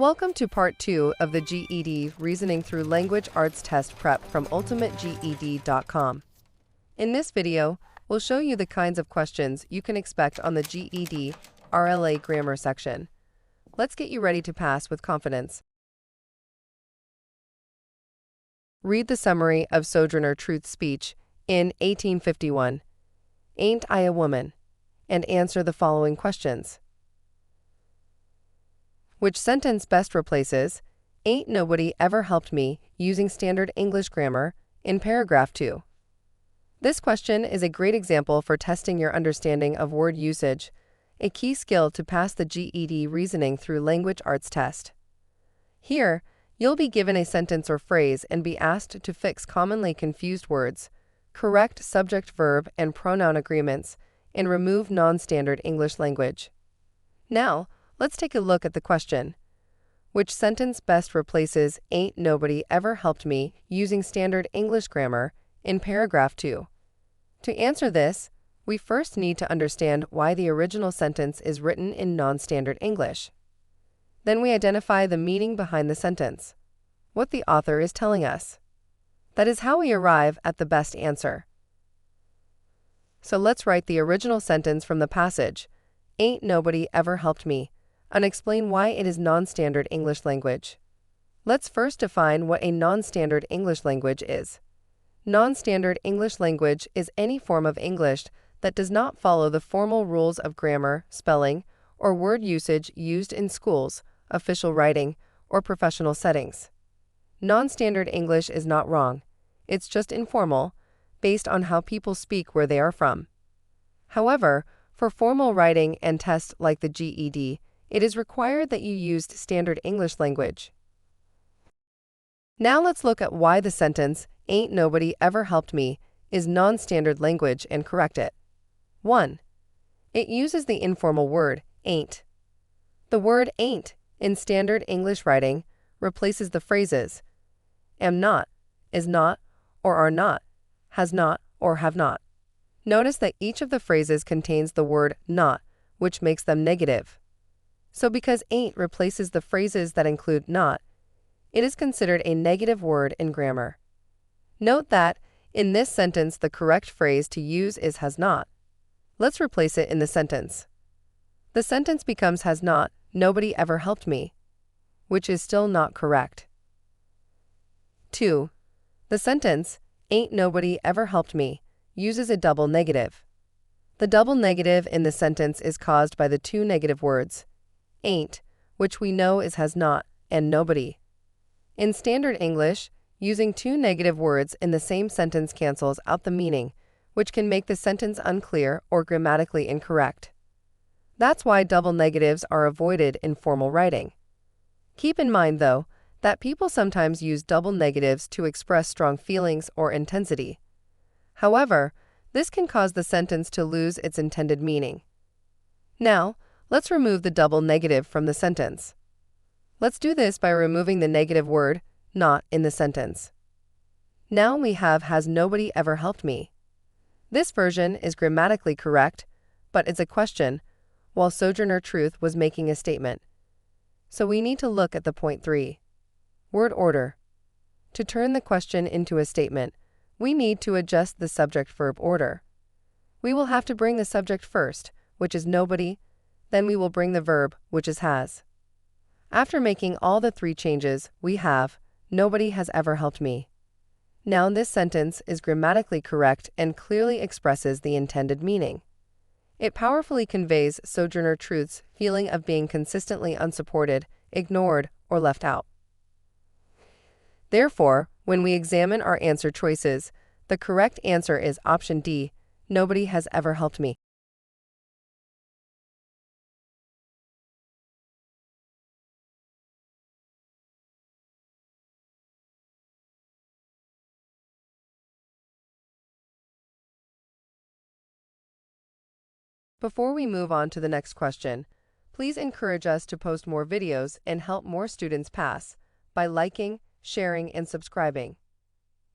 Welcome to Part 2 of the GED Reasoning Through Language Arts Test Prep from UltimateGED.com. In this video, we'll show you the kinds of questions you can expect on the GED RLA grammar section. Let's get you ready to pass with confidence. Read the summary of Sojourner Truth's speech in 1851, "Ain't I a Woman?" and answer the following questions. Which sentence best replaces "Ain't nobody ever helped me" using standard English grammar in paragraph 2? This question is a great example for testing your understanding of word usage, a key skill to pass the GED Reasoning Through Language Arts test. Here, you'll be given a sentence or phrase and be asked to fix commonly confused words, correct subject, verb, and pronoun agreements, and remove non-standard English language. Now, let's take a look at the question. Which sentence best replaces "Ain't nobody ever helped me" using standard English grammar in paragraph 2? To answer this, we first need to understand why the original sentence is written in non-standard English. Then we identify the meaning behind the sentence, what the author is telling us. That is how we arrive at the best answer. So let's write the original sentence from the passage, "Ain't nobody ever helped me," and explain why it is non-standard English language. Let's first define what a non-standard English language is. Non-standard English language is any form of English that does not follow the formal rules of grammar, spelling, or word usage used in schools, official writing, or professional settings. Non-standard English is not wrong, it's just informal, based on how people speak where they are from. However, for formal writing and tests like the GED, it is required that you use standard English language. Now let's look at why the sentence, "Ain't nobody ever helped me," is non-standard language and correct it. 1. It uses the informal word, ain't. The word ain't in standard English writing replaces the phrases am not, is not, or are not, has not, or have not. Notice that each of the phrases contains the word not, which makes them negative. So because ain't replaces the phrases that include not, it is considered a negative word in grammar. Note that, in this sentence, the correct phrase to use is has not. Let's replace it in the sentence. The sentence becomes has not, nobody ever helped me, which is still not correct. 2. The sentence, "Ain't nobody ever helped me," uses a double negative. The double negative in the sentence is caused by the two negative words, ain't, which we know is has not, and nobody. In standard English, using two negative words in the same sentence cancels out the meaning, which can make the sentence unclear or grammatically incorrect. That's why double negatives are avoided in formal writing. Keep in mind, though, that people sometimes use double negatives to express strong feelings or intensity. However, this can cause the sentence to lose its intended meaning. Now, let's remove the double negative from the sentence. Let's do this by removing the negative word, not, in the sentence. Now we have has nobody ever helped me. This version is grammatically correct, but it's a question, while Sojourner Truth was making a statement. So we need to look at the point 3. Word order. To turn the question into a statement, we need to adjust the subject-verb order. We will have to bring the subject first, which is nobody, then we will bring the verb, which is has. After making all the three changes, we have, nobody has ever helped me. Now this sentence is grammatically correct and clearly expresses the intended meaning. It powerfully conveys Sojourner Truth's feeling of being consistently unsupported, ignored, or left out. Therefore, when we examine our answer choices, the correct answer is option D, nobody has ever helped me. Before we move on to the next question, please encourage us to post more videos and help more students pass by liking, sharing, and subscribing.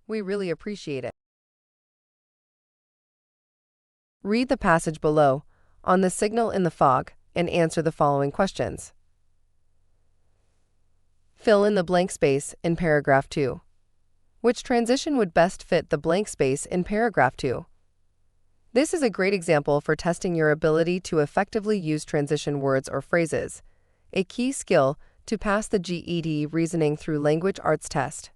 We really appreciate it. Read the passage below on the signal in the fog and answer the following questions. Fill in the blank space in paragraph 2. Which transition would best fit the blank space in paragraph 2? This is a great example for testing your ability to effectively use transition words or phrases, a key skill to pass the GED Reasoning Through Language Arts test.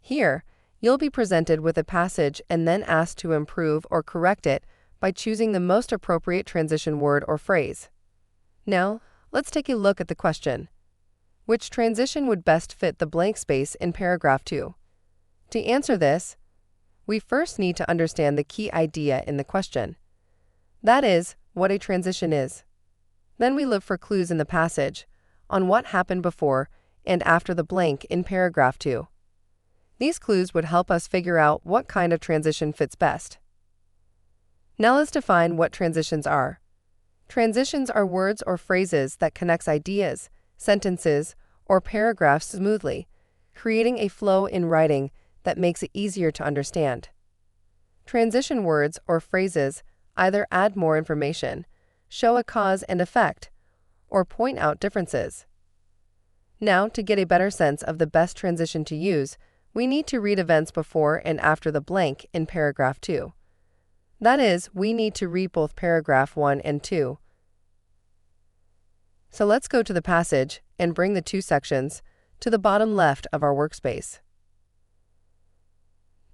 Here, you'll be presented with a passage and then asked to improve or correct it by choosing the most appropriate transition word or phrase. Now, let's take a look at the question. Which transition would best fit the blank space in paragraph 2? To answer this, we first need to understand the key idea in the question. That is, what a transition is. Then we look for clues in the passage on what happened before and after the blank in paragraph 2. These clues would help us figure out what kind of transition fits best. Now let's define what transitions are. Transitions are words or phrases that connect ideas, sentences, or paragraphs smoothly, creating a flow in writing that makes it easier to understand. Transition words or phrases either add more information, show a cause and effect, or point out differences. Now, to get a better sense of the best transition to use, we need to read events before and after the blank in paragraph 2. That is, we need to read both paragraph 1 and 2. So let's go to the passage and bring the two sections to the bottom left of our workspace.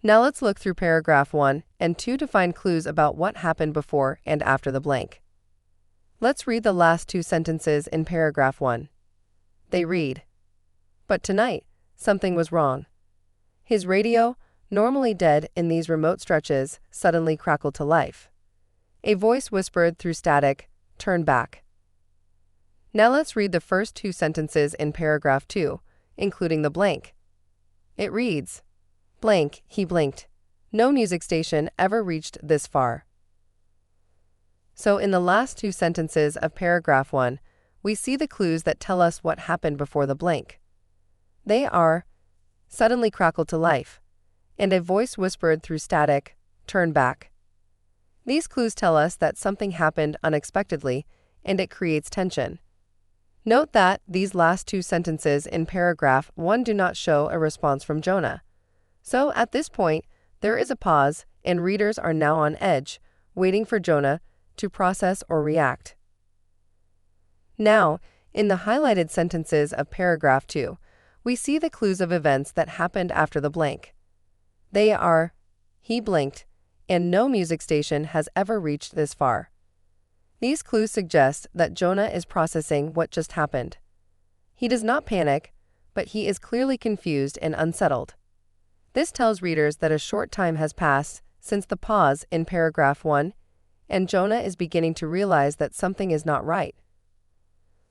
Now let's look through paragraph 1 and 2 to find clues about what happened before and after the blank. Let's read the last two sentences in paragraph 1. They read, "But tonight, something was wrong. His radio, normally dead in these remote stretches, suddenly crackled to life. A voice whispered through static, 'Turn back.'" Now let's read the first two sentences in paragraph 2, including the blank. It reads, "Blank, he blinked. No music station ever reached this far." So in the last two sentences of paragraph 1, we see the clues that tell us what happened before the blank. They are, suddenly crackled to life, and a voice whispered through static, "Turn back." These clues tell us that something happened unexpectedly, and it creates tension. Note that these last two sentences in paragraph 1 do not show a response from Jonah. So at this point, there is a pause, and readers are now on edge, waiting for Jonah to process or react. Now, in the highlighted sentences of paragraph 2, we see the clues of events that happened after the blank. They are, he blinked, and no music station has ever reached this far. These clues suggest that Jonah is processing what just happened. He does not panic, but he is clearly confused and unsettled. This tells readers that a short time has passed since the pause in paragraph 1, and Jonah is beginning to realize that something is not right.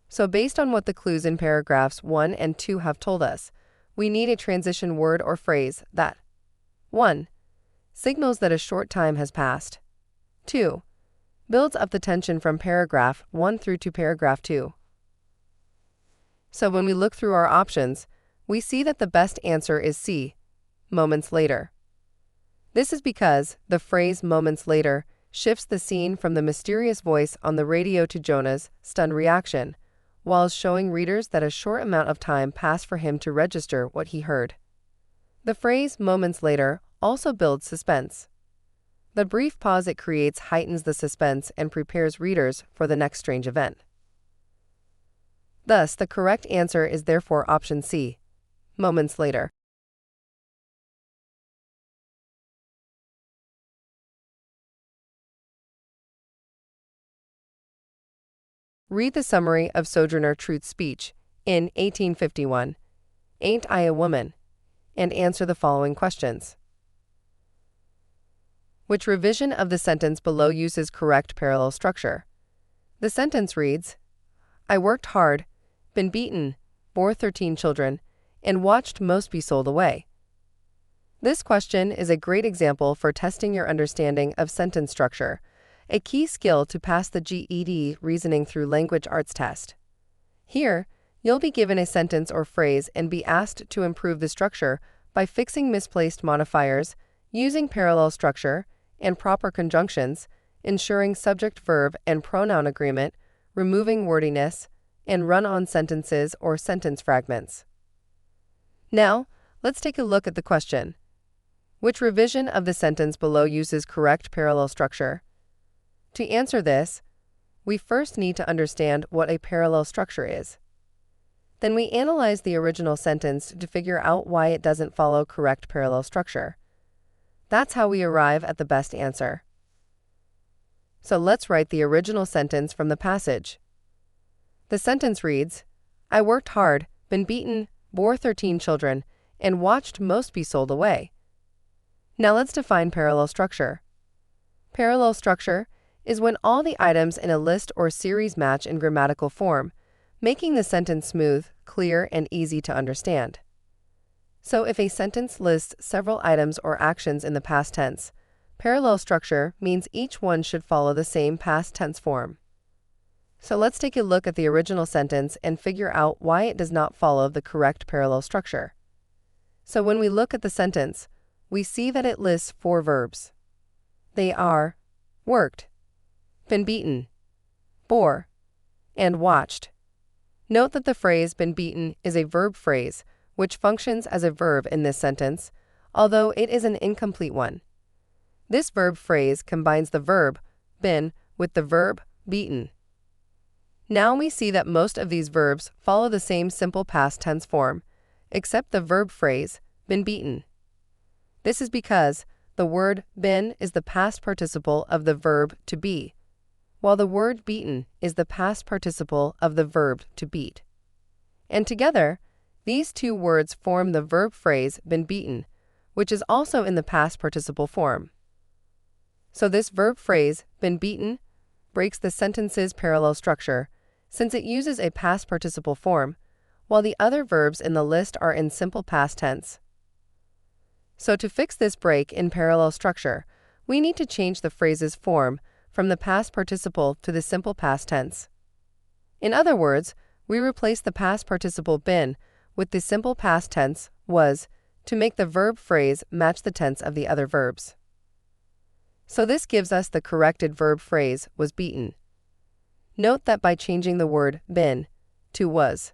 So based on what the clues in paragraphs 1 and 2 have told us, we need a transition word or phrase that 1. Signals that a short time has passed. 2. Builds up the tension from paragraph 1 through to paragraph 2. So when we look through our options, we see that the best answer is C, moments later. This is because the phrase moments later shifts the scene from the mysterious voice on the radio to Jonah's stunned reaction, while showing readers that a short amount of time passed for him to register what he heard. The phrase moments later also builds suspense. The brief pause it creates heightens the suspense and prepares readers for the next strange event. Thus, the correct answer is therefore option C, moments later. Read the summary of Sojourner Truth's speech in 1851, "Ain't I a Woman?" and answer the following questions. Which revision of the sentence below uses correct parallel structure? The sentence reads, "I worked hard, been beaten, bore 13 children, and watched most be sold away." This question is a great example for testing your understanding of sentence structure, a key skill to pass the GED Reasoning Through Language Arts test. Here, you'll be given a sentence or phrase and be asked to improve the structure by fixing misplaced modifiers, using parallel structure and proper conjunctions, ensuring subject-verb and pronoun agreement, removing wordiness, and run-on sentences or sentence fragments. Now, let's take a look at the question. Which revision of the sentence below uses correct parallel structure? To answer this, we first need to understand what a parallel structure is. Then we analyze the original sentence to figure out why it doesn't follow correct parallel structure. That's how we arrive at the best answer. So let's write the original sentence from the passage. The sentence reads, I worked hard, been beaten, bore 13 children, and watched most be sold away. Now let's define parallel structure. Parallel structure is when all the items in a list or series match in grammatical form, making the sentence smooth, clear, and easy to understand. So if a sentence lists several items or actions in the past tense, parallel structure means each one should follow the same past tense form. So let's take a look at the original sentence and figure out why it does not follow the correct parallel structure. So when we look at the sentence, we see that it lists 4 verbs. They are worked, been beaten, bore, and watched. Note that the phrase been beaten is a verb phrase, which functions as a verb in this sentence, although it is an incomplete one. This verb phrase combines the verb been with the verb beaten. Now we see that most of these verbs follow the same simple past tense form, except the verb phrase been beaten. This is because the word been is the past participle of the verb to be, while the word beaten is the past participle of the verb to beat. And together, these two words form the verb phrase been beaten, which is also in the past participle form. So this verb phrase, been beaten, breaks the sentence's parallel structure, since it uses a past participle form, while the other verbs in the list are in simple past tense. So to fix this break in parallel structure, we need to change the phrase's form from the past participle to the simple past tense. In other words, we replace the past participle been with the simple past tense was to make the verb phrase match the tense of the other verbs. So this gives us the corrected verb phrase was beaten. Note that by changing the word been to was,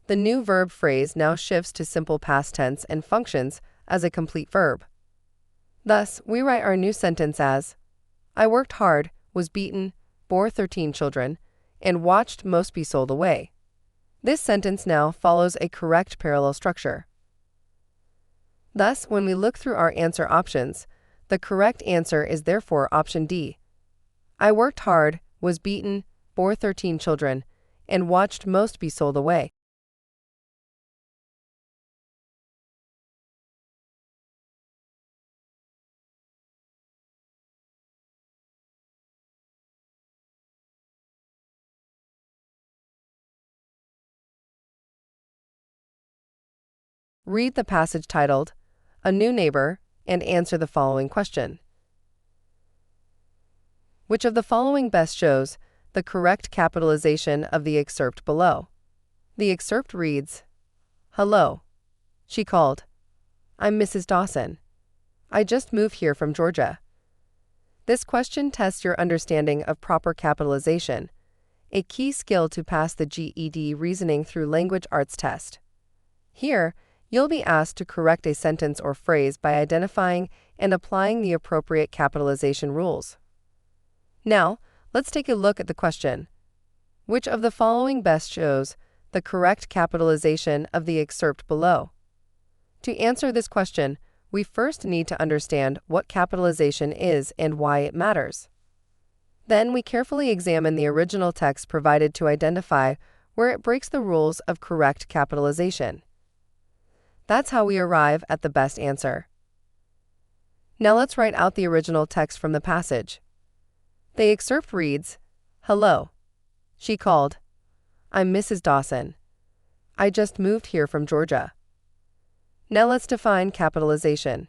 the new verb phrase now shifts to simple past tense and functions as a complete verb. Thus, we write our new sentence as, I worked hard, was beaten, bore 13 children, and watched most be sold away. This sentence now follows a correct parallel structure. Thus, when we look through our answer options, the correct answer is therefore option D. I worked hard, was beaten, bore 13 children, and watched most be sold away. Read the passage titled, A New Neighbor, and answer the following question. Which of the following best shows the correct capitalization of the excerpt below? The excerpt reads, Hello. She called. I'm Mrs. Dawson. I just moved here from Georgia. This question tests your understanding of proper capitalization, a key skill to pass the GED Reasoning through Language Arts test. Here, you'll be asked to correct a sentence or phrase by identifying and applying the appropriate capitalization rules. Now, let's take a look at the question. Which of the following best shows the correct capitalization of the excerpt below? To answer this question, we first need to understand what capitalization is and why it matters. Then we carefully examine the original text provided to identify where it breaks the rules of correct capitalization. That's how we arrive at the best answer. Now let's write out the original text from the passage. The excerpt reads, Hello. She called. I'm Mrs. Dawson. I just moved here from Georgia. Now let's define capitalization.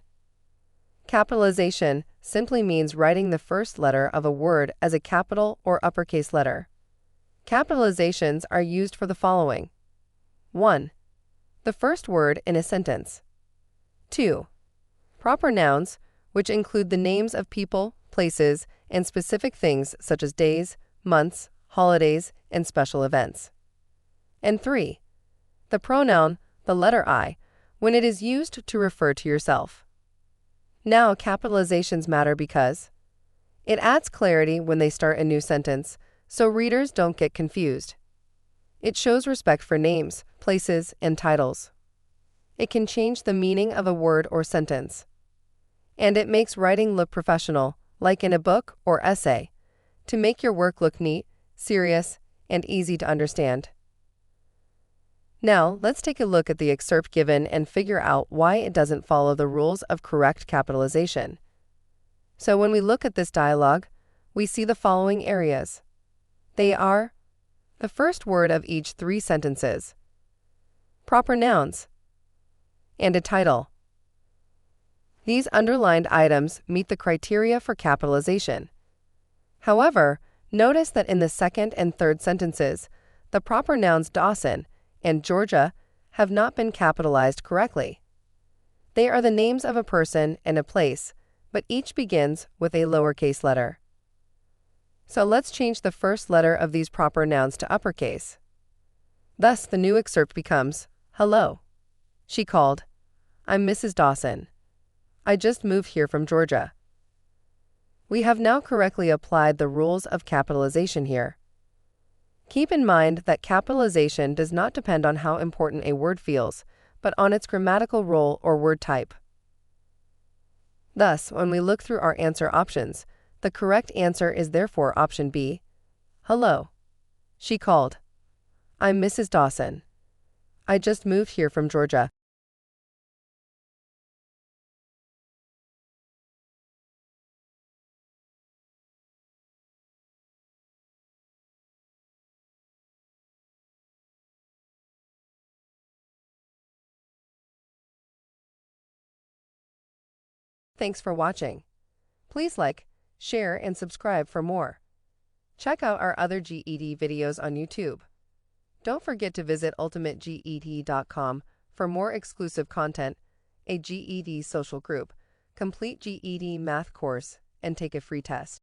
Capitalization simply means writing the first letter of a word as a capital or uppercase letter. Capitalizations are used for the following. 1. The first word in a sentence. 2. Proper nouns, which include the names of people, places, and specific things such as days, months, holidays, and special events. And 3. The pronoun, the letter I, when it is used to refer to yourself. Now, capitalizations matter because it adds clarity when they start a new sentence, so readers don't get confused. It shows respect for names, places, and titles. It can change the meaning of a word or sentence. And it makes writing look professional, like in a book or essay, to make your work look neat, serious, and easy to understand. Now, let's take a look at the excerpt given and figure out why it doesn't follow the rules of correct capitalization. So when we look at this dialogue, we see the following areas. They are the first word of each 3 sentences, proper nouns, and a title. These underlined items meet the criteria for capitalization. However, notice that in the second and third sentences, the proper nouns Dawson and Georgia have not been capitalized correctly. They are the names of a person and a place, but each begins with a lowercase letter. So let's change the first letter of these proper nouns to uppercase. Thus, the new excerpt becomes, hello. She called. I'm Mrs. Dawson. I just moved here from Georgia. We have now correctly applied the rules of capitalization here. Keep in mind that capitalization does not depend on how important a word feels, but on its grammatical role or word type. Thus, when we look through our answer options, the correct answer is therefore option B, hello. She called. I'm Mrs. Dawson. I just moved here from Georgia. Thanks for watching. Please like, share, and subscribe for more. Check out our other GED videos on YouTube. Don't forget to visit ultimateged.com for more exclusive content, a GED social group, complete GED math course, and take a free test.